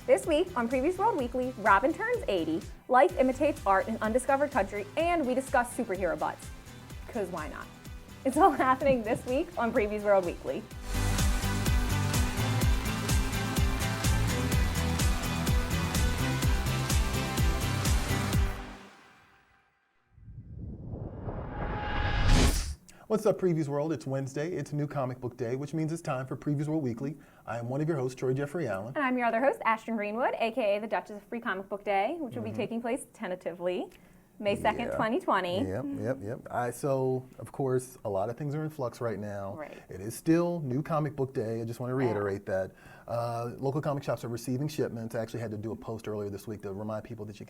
This week on Previews World Weekly, Robin turns 80, life imitates art in undiscovered country, and we discuss superhero butts. Because why not? It's all happening this week on Previews World Weekly. What's up, Previews World? It's Wednesday. It's New Comic Book Day, which means it's time for Previews World Weekly. I am one of your hosts, Troy Jeffrey Allen. And I'm your other host, Ashton Greenwood, a.k.a. the Duchess of Free Comic Book Day, which will be taking place tentatively May 2nd, 2020. Yep. So, of course, a lot of things are in flux right now. Right. It is still New Comic Book Day. I just want to reiterate that. Local comic shops are receiving shipments. I actually had to do a post earlier this week to remind people that you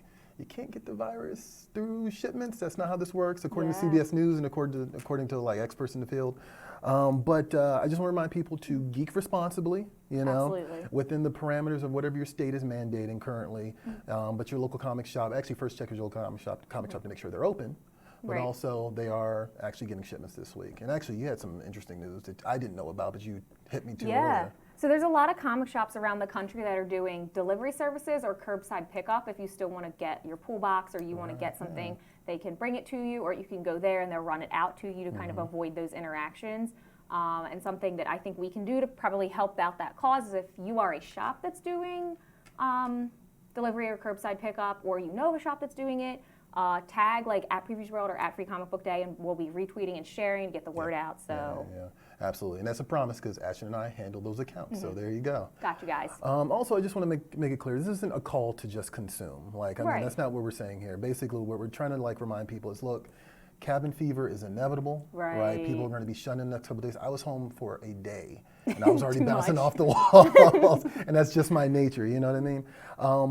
can't get the virus through shipments. That's not how this works, according to CBS News and according to like experts in the field. But I just want to remind people to geek responsibly, within the parameters of whatever your state is mandating currently. But your local comic shop, actually first check your local comic shop to make sure they're open. But also they are actually getting shipments this week. And actually you had some interesting news that I didn't know about, but you hit me to earlier. So there's a lot of comic shops around the country that are doing delivery services or curbside pickup. If you still want to get your pool box or you want to get something, they can bring it to you, or you can go there and they'll run it out to you to kind of avoid those interactions. And something that I think we can do to probably help out that cause is if you are a shop that's doing delivery or curbside pickup, or you know of a shop that's doing it, tag like at Previews World or at Free Comic Book Day, and we'll be retweeting and sharing to get the word out. So. Yeah. Absolutely, and that's a promise because Ashton and I handle those accounts. So there you go. Got you guys. Also, I just want to make it clear, this isn't a call to just consume. Like, I mean, that's not what we're saying here. Basically, what we're trying to remind people is, look, cabin fever is inevitable. Right. People are going to be shut in the next couple of days. I was home for a day, and I was already bouncing off the walls, and that's just my nature. You know what I mean?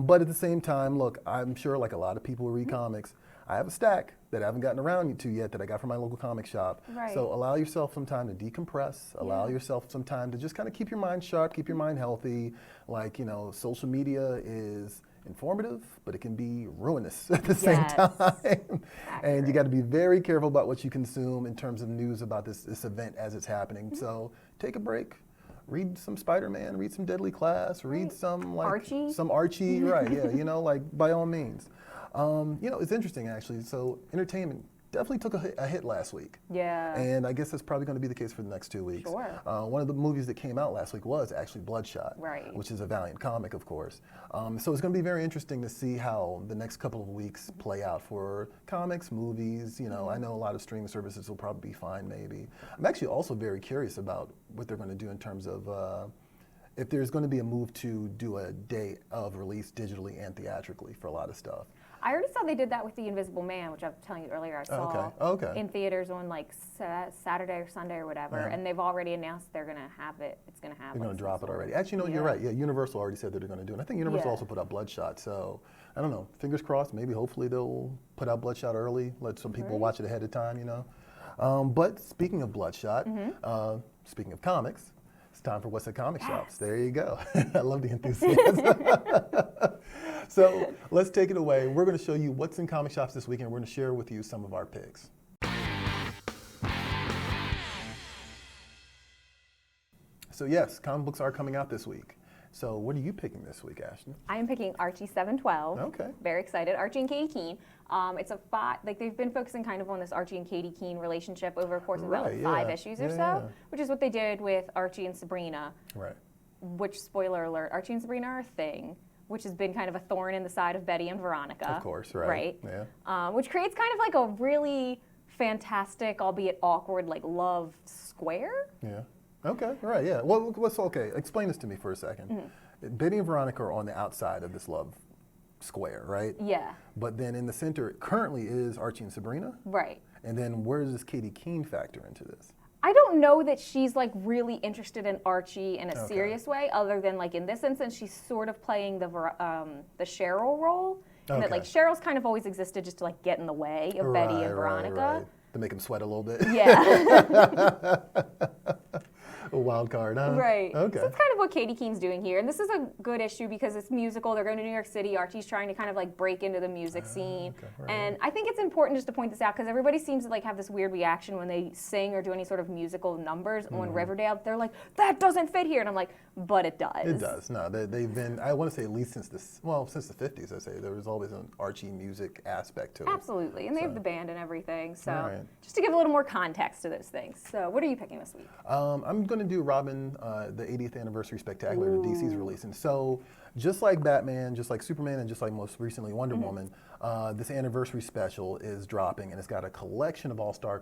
But at the same time, look, I'm sure like a lot of people who read comics, I have a stack that I haven't gotten around to yet that I got from my local comic shop. So allow yourself some time to decompress, allow yourself some time to just kind of keep your mind sharp, keep your mind healthy. Like, social media is informative, but it can be ruinous at the same time. And you got to be very careful about what you consume in terms of news about this event as it's happening. So take a break. Read some Spider-Man, read some Deadly Class, read some Archie. Some Archie, by all means. It's interesting actually. So entertainment definitely took a hit last week. Yeah. And I guess that's probably going to be the case for the next 2 weeks. Sure. One of the movies that came out last week was actually Bloodshot, which is a Valiant comic, of course. So it's going to be very interesting to see how the next couple of weeks play out for comics, movies. I know a lot of streaming services will probably be fine, maybe. I'm actually also very curious about what they're going to do in terms of if there's going to be a move to do a day of release digitally and theatrically for a lot of stuff. I already saw they did that with The Invisible Man, which I was telling you earlier I saw in theaters on like Saturday or Sunday or whatever, and they've already announced they're going to have it. It's going to have. They're going to drop it already. Actually, you're right. Yeah, Universal already said that they're going to do it. And I think Universal also put out Bloodshot. So I don't know. Fingers crossed. Maybe hopefully they'll put out Bloodshot early. Let some people watch it ahead of time. But speaking of Bloodshot, speaking of comics. It's time for What's at Comic Shops. There you go. I love the enthusiasm. So let's take it away. We're going to show you what's in comic shops this weekend. We're going to share with you some of our picks. So yes, comic books are coming out this week. So what are you picking this week, Ashton? I am picking Archie 712. Okay. Very excited. Archie and Katie Keene. It's they've been focusing kind of on this Archie and Katie Keene relationship over a course of about 5 issues or so, which is what they did with Archie and Sabrina. Right. Which, spoiler alert, Archie and Sabrina are a thing, which has been kind of a thorn in the side of Betty and Veronica. Of course, right. Yeah. Which creates kind of like a really fantastic, albeit awkward, like love square. Yeah. Okay, right, yeah. Well, okay? Explain this to me for a second. Betty and Veronica are on the outside of this love square, right? Yeah. But then in the center currently is Archie and Sabrina. Right. And then where does Katie Keene factor into this? I don't know that she's like really interested in Archie in a serious way, other than like in this instance, she's sort of playing the Cheryl role. And that like Cheryl's kind of always existed just to like get in the way of Betty and Veronica. Right. To make them sweat a little bit. Yeah. A wild card, huh? Right. Okay. So it's kind of what Katie Keene's doing here. And this is a good issue because it's musical. They're going to New York City. Archie's trying to kind of like break into the music scene. Okay. Right. And I think it's important just to point this out because everybody seems to like have this weird reaction when they sing or do any sort of musical numbers on Riverdale. They're like, that doesn't fit here. And I'm like, but it does. It does. No, they've been, I want to say at least since the 50s, I say, there was always an Archie music aspect to it. Absolutely. And they have the band and everything. So Right. just to give a little more context to those things. So what are you picking this week? I'm going to do Robin, the 80th Anniversary Spectacular that DC's releasing. So just like Batman, just like Superman, and just like most recently Wonder Woman, this anniversary special is dropping, and it's got a collection of all-star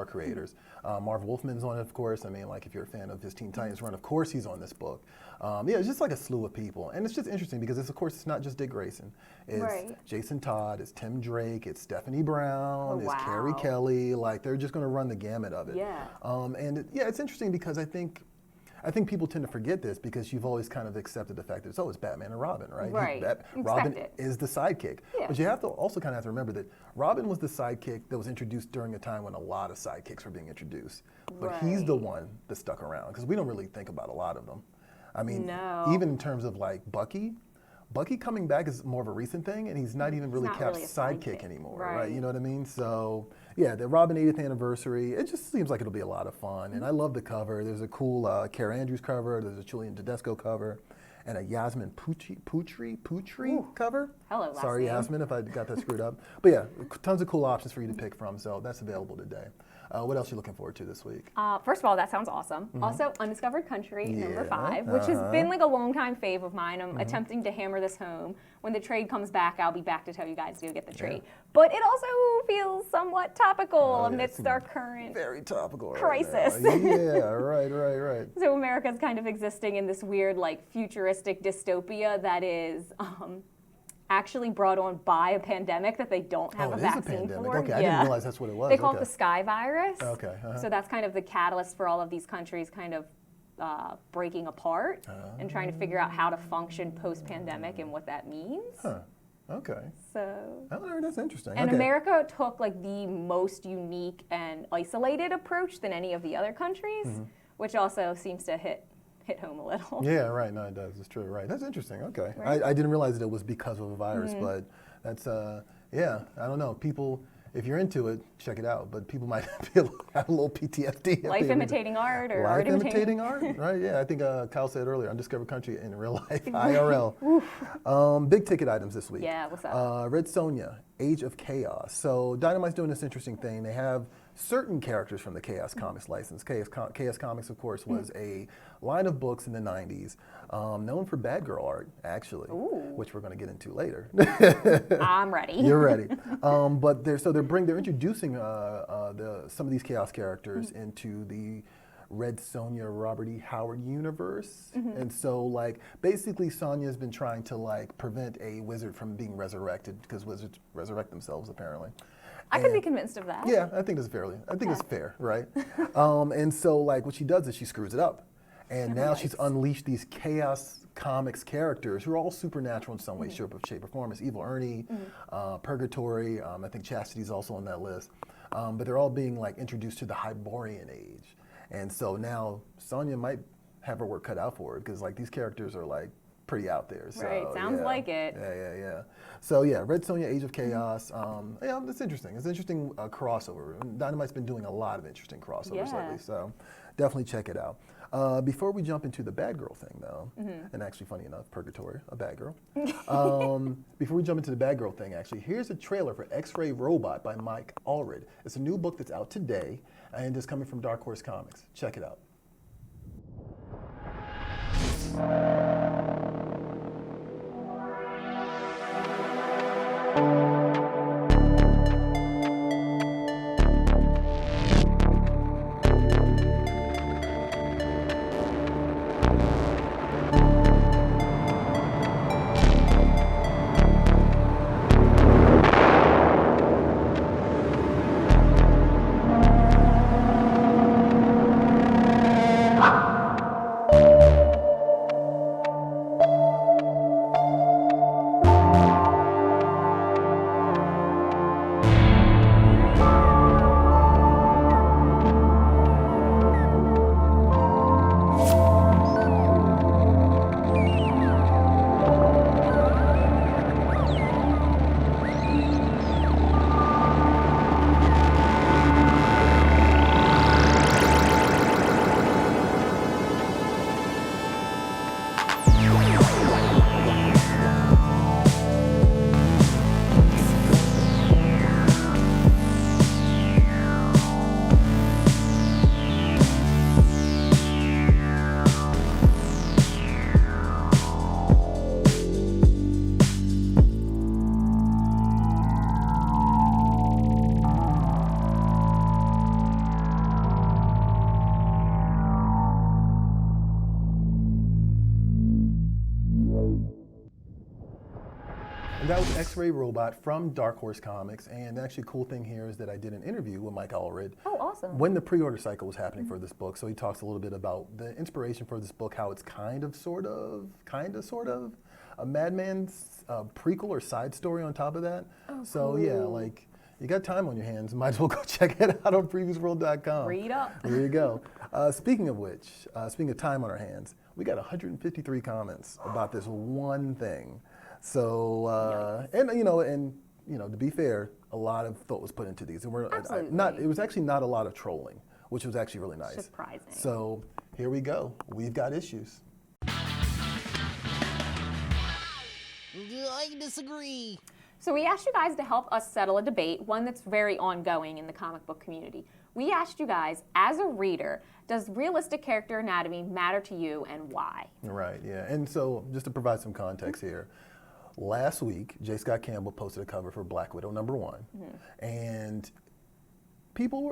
creators. Marv Wolfman's on it, of course. I mean, like if you're a fan of his Teen Titans run, of course he's on this book. Yeah, it's just like a slew of people, and it's just interesting because of course it's not just Dick Grayson. It's Jason Todd, it's Tim Drake, it's Stephanie Brown, it's Carrie Kelly. Like they're just going to run the gamut of it. Yeah. It's interesting because I think people tend to forget this because you've always kind of accepted the fact that it's Batman and Robin, right? Right. Robin is the sidekick. Yeah. But you have to also kind of have to remember that Robin was the sidekick that was introduced during a time when a lot of sidekicks were being introduced. But he's the one that stuck around because we don't really think about a lot of them. I mean, even in terms of like Bucky coming back is more of a recent thing, and he's not even really Cap's sidekick anymore, right? You know what I mean? So, yeah, the Robin 80th anniversary, it just seems like it'll be a lot of fun, and I love the cover. There's a cool Kara Andrews cover, there's a Julian Tedesco cover, and a Yasmin Putri cover. Hello, Sorry, Yasmin, if I got that screwed up. But yeah, tons of cool options for you to pick from, so that's available today. What else are you looking forward to this week? First of all, that sounds awesome. Also, Undiscovered Country, number 5, which has been like a long-time fave of mine. I'm attempting to hammer this home. When the trade comes back, I'll be back to tell you guys to go get the trade. But it also feels somewhat topical amidst our current very topical crisis. Right now. Yeah, right. So America's kind of existing in this weird, like, futuristic dystopia that is actually brought on by a pandemic that they don't have a vaccine for. Okay, I didn't realize that's what it was. They call it the Sky Virus. Okay. So that's kind of the catalyst for all of these countries kind of breaking apart and trying to figure out how to function post-pandemic and what that means. Okay. So. Oh, that's interesting. And America took like the most unique and isolated approach than any of the other countries, which also seems to hit home a little. Yeah, right. No, it does. It's true. Right. That's interesting. Okay. Right. I didn't realize that it was because of a virus, but that's, yeah, I don't know. People, if you're into it, check it out. But people might have a little PTSD. Life imitating art or art imitating art, right? Yeah, I think Kyle said earlier, Undiscovered Country in real life, IRL. Big ticket items this week. Yeah, what's up? Red Sonja, Age of Chaos. So Dynamite's doing this interesting thing. They have certain characters from the Chaos Comics license. Chaos Comics, of course, was a line of books in the 90s, known for bad girl art, actually, which we're going to get into later. I'm ready. You're ready. But they're introducing some of these Chaos characters into the Red Sonja Robert E. Howard universe. And so, like, basically Sonja's been trying to, like, prevent a wizard from being resurrected because wizards resurrect themselves, apparently. I could be convinced of that. Yeah, I think it's fair, right? And so, like, what she does is she screws it up. And now she's unleashed these Chaos Comics characters who are all supernatural in some way, shape, or form. It's Evil Ernie, Purgatory, I think Chastity's also on that list. But they're all being, like, introduced to the Hyborian age. And so now Sonja might have her work cut out for her because, like, these characters are, like, pretty out there. So, right, sounds like it. Yeah. So yeah, Red Sonja, Age of Chaos. Yeah, that's interesting. It's an interesting crossover. Dynamite's been doing a lot of interesting crossovers lately, so definitely check it out. Before we jump into the bad girl thing, though, and actually, funny enough, Purgatory, a bad girl. Before we jump into the bad girl thing, actually, here's a trailer for X-Ray Robot by Mike Allred. It's a new book that's out today, and it's coming from Dark Horse Comics. Check it out. And that was X-Ray Robot from Dark Horse Comics. And actually, cool thing here is that I did an interview with Mike Allred. Oh, awesome. When the pre-order cycle was happening for this book. So he talks a little bit about the inspiration for this book, how it's kind of, sort of, a Madman's prequel or side story on top of that. Oh, so cool. Yeah, like, you got time on your hands, might as well go check it out on PREVIEWSworld.com. Read up. There you go. Speaking of which, speaking of time on our hands, we got 153 comments about this one thing. So, and to be fair, a lot of thought was put into these. And it was actually not a lot of trolling, which was actually really nice. Surprising. So here we go. We've got issues. I disagree. So we asked you guys to help us settle a debate, one that's very ongoing in the comic book community. We asked you guys, as a reader, does realistic character anatomy matter to you and why? Right, yeah. And so just to provide some context here, last week, J. Scott Campbell posted a cover for Black Widow #1. And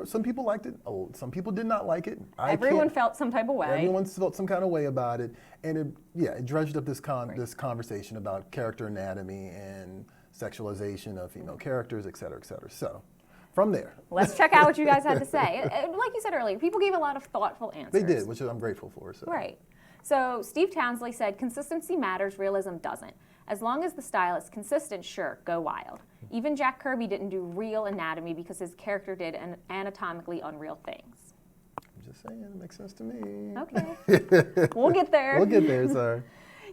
some people liked it, some people did not like it. Everyone felt some type of way. Everyone felt some kind of way about it. And it dredged up this conversation about character anatomy and sexualization of female characters, et cetera, et cetera. So, from there. Let's check out what you guys had to say. Like you said earlier, people gave a lot of thoughtful answers. They did, which I'm grateful for. So. Right. So Steve Townsley said, consistency matters, realism doesn't. As long as the style is consistent, sure, go wild. Even Jack Kirby didn't do real anatomy because his character did anatomically unreal things. I'm just saying, it makes sense to me. Okay. We'll get there. We'll get there, sorry.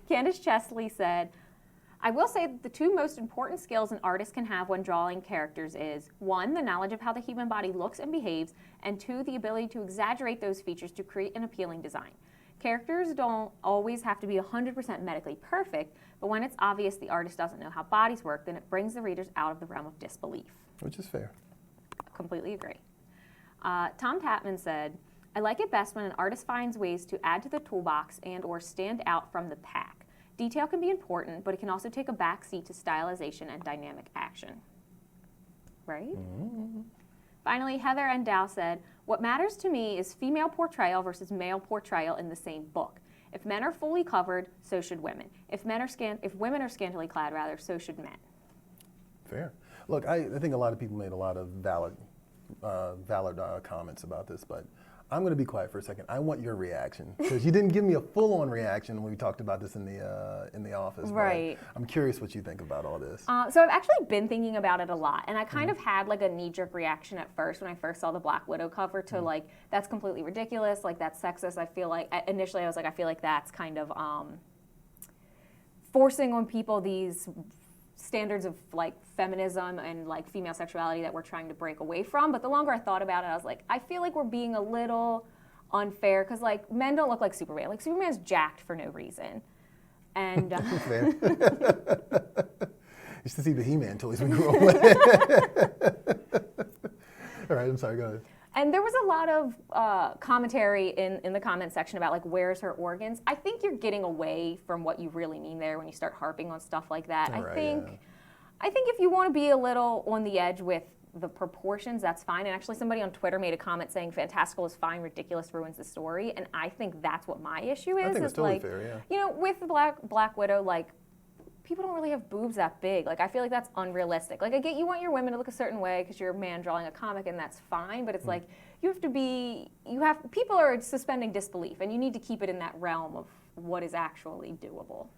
Candace Chesley said, I will say that the two most important skills an artist can have when drawing characters is, 1, the knowledge of how the human body looks and behaves, and 2, the ability to exaggerate those features to create an appealing design. Characters don't always have to be 100% medically perfect, but when it's obvious the artist doesn't know how bodies work, then it brings the readers out of the realm of disbelief. Which is fair. Completely agree. Tom Tapman said, I like it best when an artist finds ways to add to the toolbox and or stand out from the pack. Detail can be important, but it can also take a back seat to stylization and dynamic action. Right? Mm-hmm. Finally, Heather Endow said, what matters to me is female portrayal versus male portrayal in the same book. If men are fully covered, so should women. If women are scantily clad, so should men. Fair. Look, I think a lot of people made a lot of valid comments about this, but I'm going to be quiet for a second. I want your reaction because you didn't give me a full-on reaction when we talked about this in the office. Right. I'm curious what you think about all this. So I've actually been thinking about it a lot, and I kind of had like a knee-jerk reaction at first when I first saw the Black Widow cover to like, that's completely ridiculous, like that's sexist. I feel like initially I was like, I feel like that's kind of forcing on people these standards of like feminism and like female sexuality that we're trying to break away from. But the longer I thought about it, I was like, I feel like we're being a little unfair because like men don't look like Superman. Like Superman's jacked for no reason. And fair. Used to see the He-Man toys when we grew up. All right, I'm sorry, go ahead. And there was a lot of commentary in the comment section about like, where's her organs? I think you're getting away from what you really mean there when you start harping on stuff like that. I think if you want to be a little on the edge with the proportions, that's fine. And actually somebody on Twitter made a comment saying fantastical is fine, ridiculous ruins the story. And I think that's what my issue is. I think it's totally like, fair, yeah. You know, with the Black Widow, like, people don't really have boobs that big. Like, I feel like that's unrealistic. Like, I get you want your women to look a certain way because you're a man drawing a comic and that's fine, but it's like, people are suspending disbelief and you need to keep it in that realm of what is actually doable.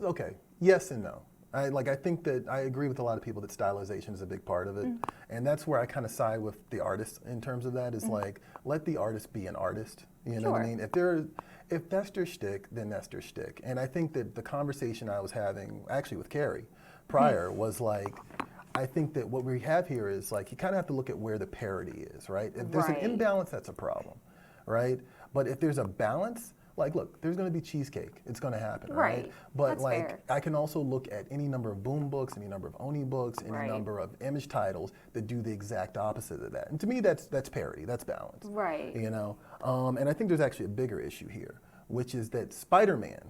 Okay, yes and no. I think that I agree with a lot of people that stylization is a big part of it. And that's where I kind of side with the artist in terms of that is like, let the artist be an artist. You know what I mean? If that's their shtick, then that's their shtick. And I think that the conversation I was having, actually with Carrie prior, was like, I think that what we have here is like, you kind of have to look at where the parity is, right? If there's an imbalance, that's a problem, right? But if there's a balance, like, look, there's going to be cheesecake. It's going to happen, right? But that's like, fair. I can also look at any number of Boom books, any number of Oni books, any number of Image titles that do the exact opposite of that. And to me, that's parity, that's balance. Right. You know, and I think there's actually a bigger issue here, which is that Spider-Man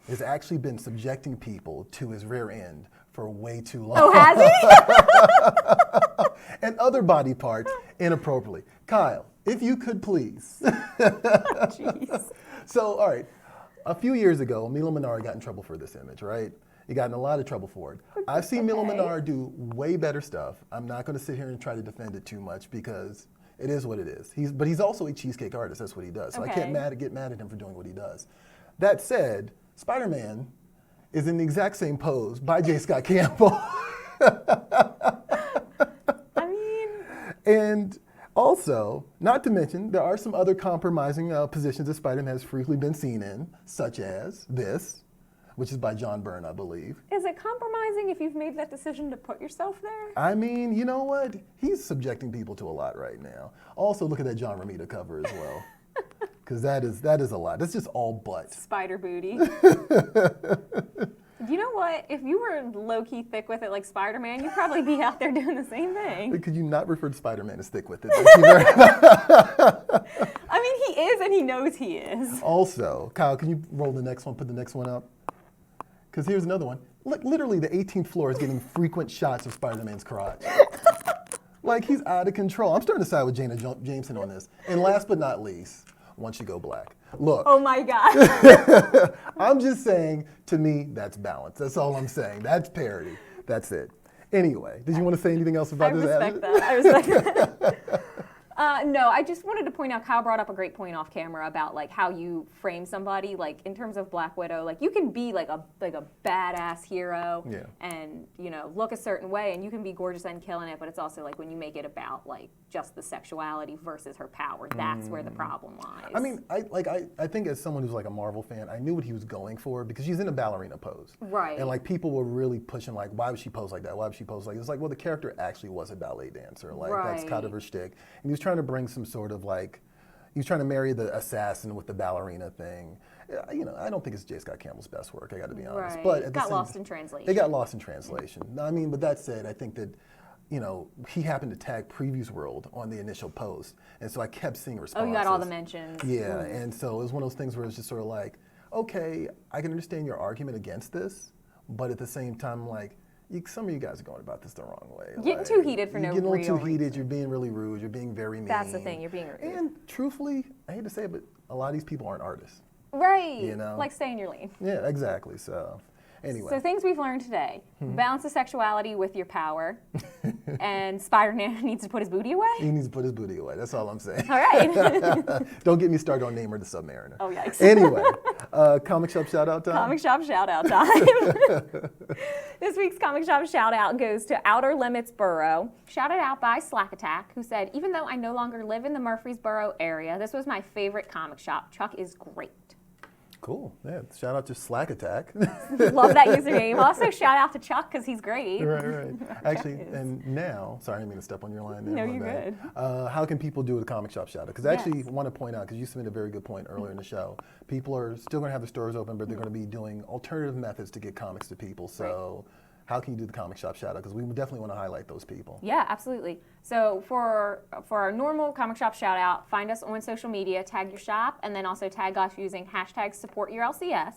has actually been subjecting people to his rear end for way too long. Oh, has he? And other body parts inappropriately. Kyle, if you could please. Jeez. So, all right, a few years ago, Milo Manara got in trouble for this image, right? He got in a lot of trouble for it. I've seen Milo Manara do way better stuff. I'm not going to sit here and try to defend it too much because it is what it is. But he's also a cheesecake artist. That's what he does. So I can't get mad at him for doing what he does. That said, Spider-Man is in the exact same pose by J. Scott Campbell. I mean... And also, not to mention, there are some other compromising positions that Spider-Man has frequently been seen in, such as this, which is by John Byrne, I believe. Is it compromising if you've made that decision to put yourself there? I mean, you know what? He's subjecting people to a lot right now. Also, look at that John Romita cover as well. Because that is a lot. That's just all butt. Spider booty. You know what? If you were low-key thick with it like Spider-Man, you'd probably be out there doing the same thing. Could you not refer to Spider-Man as thick with it? I mean, he is, and he knows he is. Also, Kyle, can you roll the next one, put the next one up? Because here's another one. Look, literally, the 18th floor is getting frequent shots of Spider-Man's crotch. Like, he's out of control. I'm starting to side with Jana Jameson on this. And last but not least, Once You Go Black. Look. Oh my God. I'm just saying, to me, that's balance. That's all I'm saying. That's parody. That's it. Anyway, did you want to say anything else about this? I respect that. No, I just wanted to point out, Kyle brought up a great point off camera about like how you frame somebody, like in terms of Black Widow, like you can be like a badass hero and, you know, look a certain way and you can be gorgeous and killing it, but it's also like when you make it about like just the sexuality versus her power, that's where the problem lies. I mean, I think as someone who's like a Marvel fan, I knew what he was going for because she's in a ballerina pose. Right. And like people were really pushing like, why would she pose like that? Why would she pose like this? It's like, well, the character actually was a ballet dancer. Like that's kind of her shtick. And he was trying to bring some sort of like, he was trying to marry the assassin with the ballerina thing. You know, I don't think it's J. Scott Campbell's best work, I got to be honest. Right. But it got lost in translation. It got lost in translation. I mean, but that said, I think that, you know, he happened to tag PREVIEWSworld on the initial post. And so I kept seeing responses. Oh, you got all the mentions. Yeah, and so it was one of those things where it's just sort of like, okay, I can understand your argument against this, but at the same time, like, some of you guys are going about this the wrong way. Getting like, too heated for no real reason. You're getting a little too heated, reason. you're being really rude, you're being very mean. That's the thing, you're being rude. And truthfully, I hate to say it, but a lot of these people aren't artists. Right, you know? like stay in your lane. Yeah, exactly, so anyway. So things we've learned today, balance the sexuality with your power, and Spider-Man needs to put his booty away? He needs to put his booty away, that's all I'm saying. All right. Don't get me started on Namor the Submariner. Oh, yikes. Anyway, comic shop shout out time? Comic shop shout out time. This week's comic shop shout out goes to Outer Limits Borough, shouted out by Slack Attack, who said, even though I no longer live in the Murfreesboro area, this was my favorite comic shop. Chuck is great. Cool. Yeah. Shout out to Slack Attack. Love that username. Also, shout out to Chuck because he's great. Right. Actually, and now, sorry, I didn't mean to step on your line there. No, you're good. How can people do a comic shop shout out? Because I actually want to point out, because you submitted a very good point earlier in the show, people are still going to have the stores open, but they're going to be doing alternative methods to get comics to people. So how can you do the comic shop shout out? Because we definitely want to highlight those people. Yeah, absolutely. So for our normal comic shop shout out, find us on social media, tag your shop, and then also tag us using hashtag #SupportYourLCS,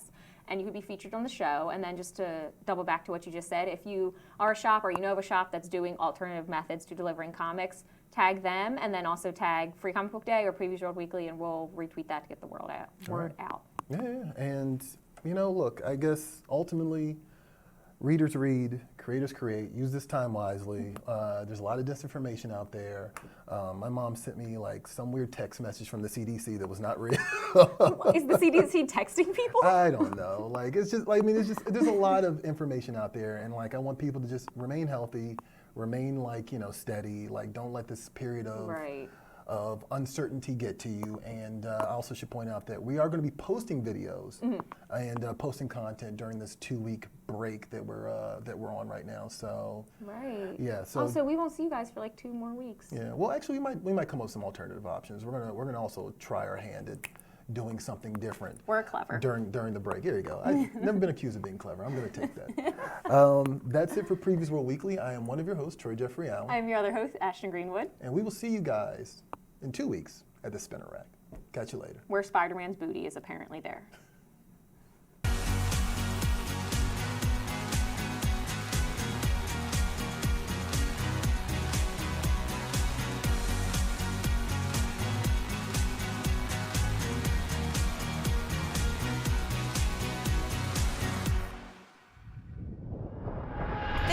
and you could be featured on the show. And then just to double back to what you just said, if you are a shop or you know of a shop that's doing alternative methods to delivering comics, tag them, and then also tag Free Comic Book Day or PREVIEWSworld Weekly, and we'll retweet that to get the word out. Yeah, and you know, look, I guess ultimately, readers read, creators create, use this time wisely. There's a lot of disinformation out there. My mom sent me like some weird text message from the CDC that was not real. Is the CDC texting people? I don't know. Like, it's just, like, I mean, it's just, there's a lot of information out there, and like, I want people to just remain healthy, remain like, you know, steady, like, don't let this period of uncertainty get to you. And I also should point out that we are going to be posting videos and posting content during this 2-week break that we're on right now. So yeah. So also, we won't see you guys for like 2 more weeks. Yeah. Well, actually, we might come up with some alternative options. We're gonna also try our hand at doing something different. We're clever. During the break. Here you go. I've never been accused of being clever. I'm going to take that. That's it for PREVIEWSworld Weekly. I am one of your hosts, Troy Jeffrey Allen. I am your other host, Ashton Greenwood. And we will see you guys in 2 weeks at the Spinner Rack. Catch you later. Where Spider-Man's booty is apparently there.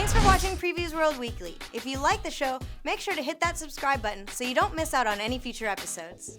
Thanks for watching Previews World Weekly. If you like the show, make sure to hit that subscribe button so you don't miss out on any future episodes.